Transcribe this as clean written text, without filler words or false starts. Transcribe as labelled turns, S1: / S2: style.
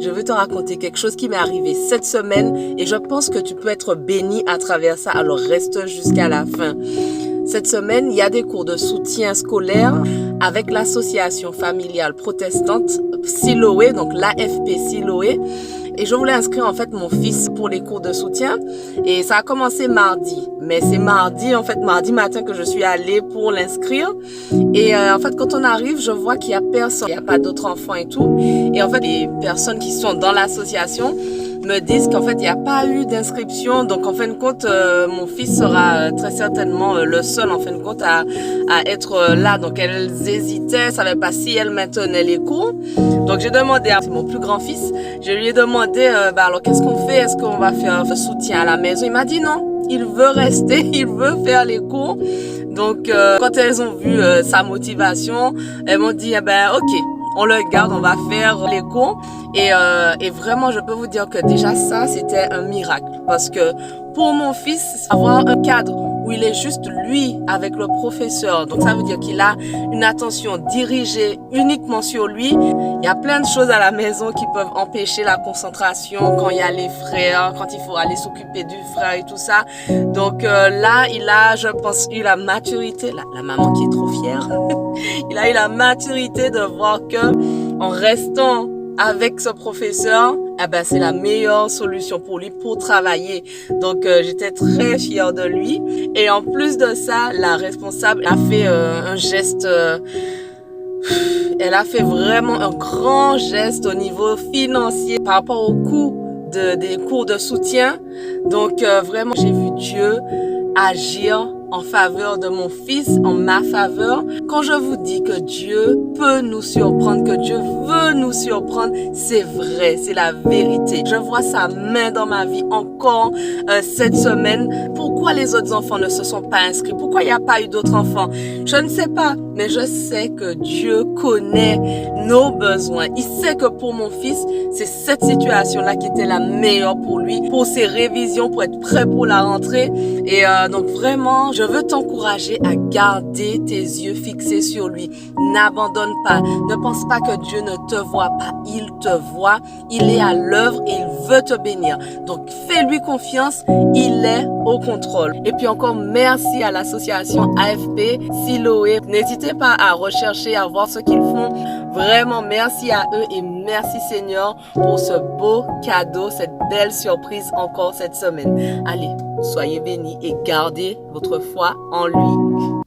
S1: je veux te raconter quelque chose qui m'est arrivé cette semaine et je pense que tu peux être béni à travers ça, alors reste jusqu'à la fin. Cette semaine, il y a des cours de soutien scolaire avec l'association familiale protestante Siloé, donc l'AFP Siloé. Et je voulais inscrire en fait mon fils pour les cours de soutien. Et ça a commencé mardi. Mais c'est mardi matin que je suis allée pour l'inscrire. Et en fait, quand on arrive, je vois qu'il y a personne. Il n'y a pas d'autres enfants et tout. Et en fait, les personnes qui sont dans l'association me disent qu'en fait, il n'y a pas eu d'inscription. Donc, en fin de compte, mon fils sera très certainement le seul, en fin de compte, à être là. Donc, elles hésitaient, elles ne savaient pas si elles maintenaient les cours. Donc, j'ai demandé à mon plus grand fils, je lui ai demandé, alors, qu'est-ce qu'on fait? Est-ce qu'on va faire un soutien à la maison? Il m'a dit non, il veut rester, il veut faire les cours. Donc, quand elles ont vu sa motivation, elles m'ont dit, ok, on le garde, on va faire les cours. Et vraiment, je peux vous dire que déjà ça, c'était un miracle. Parce que pour mon fils, avoir un cadre où il est juste lui avec le professeur, donc ça veut dire qu'il a une attention dirigée uniquement sur lui. Il y a plein de choses à la maison qui peuvent empêcher la concentration quand il y a les frères, quand il faut aller s'occuper du frère et tout ça. Donc là, il a, je pense, eu la maturité, la maman qui est trop fière, il a eu la maturité de voir que en restant avec ce professeur, c'est la meilleure solution pour lui pour travailler. Donc j'étais très fière de lui. Et en plus de ça, la responsable a fait un geste. Elle a fait vraiment un grand geste au niveau financier par rapport au coût des cours de soutien. Donc vraiment, j'ai vu Dieu agir en faveur de mon fils, en ma faveur. Quand je vous dis que Dieu peut nous surprendre, que Dieu veut nous surprendre, c'est vrai, c'est la vérité. Je vois sa main dans ma vie encore cette semaine. Pourquoi les autres enfants ne se sont pas inscrits? Pourquoi il n'y a pas eu d'autres enfants? Je ne sais pas, mais je sais que Dieu connaît nos besoins. Il sait que pour mon fils, c'est cette situation-là qui était la meilleure pour lui, pour ses révisions, pour être prêt pour la rentrée. Et donc vraiment, je veux t'encourager à garder tes yeux fixés sur lui. N'abandonne pas. Ne pense pas que Dieu ne te voit pas. Il te voit. Il est à l'œuvre et il veut te bénir. Donc, fais-lui confiance. Il est au contrôle. Et puis encore, merci à l'association AFP Siloé. N'hésitez pas à rechercher, à voir ce qu'ils font. Vraiment, merci à eux et merci Seigneur pour ce beau cadeau, cette belle surprise encore cette semaine. Allez, soyez bénis et gardez votre foi en lui.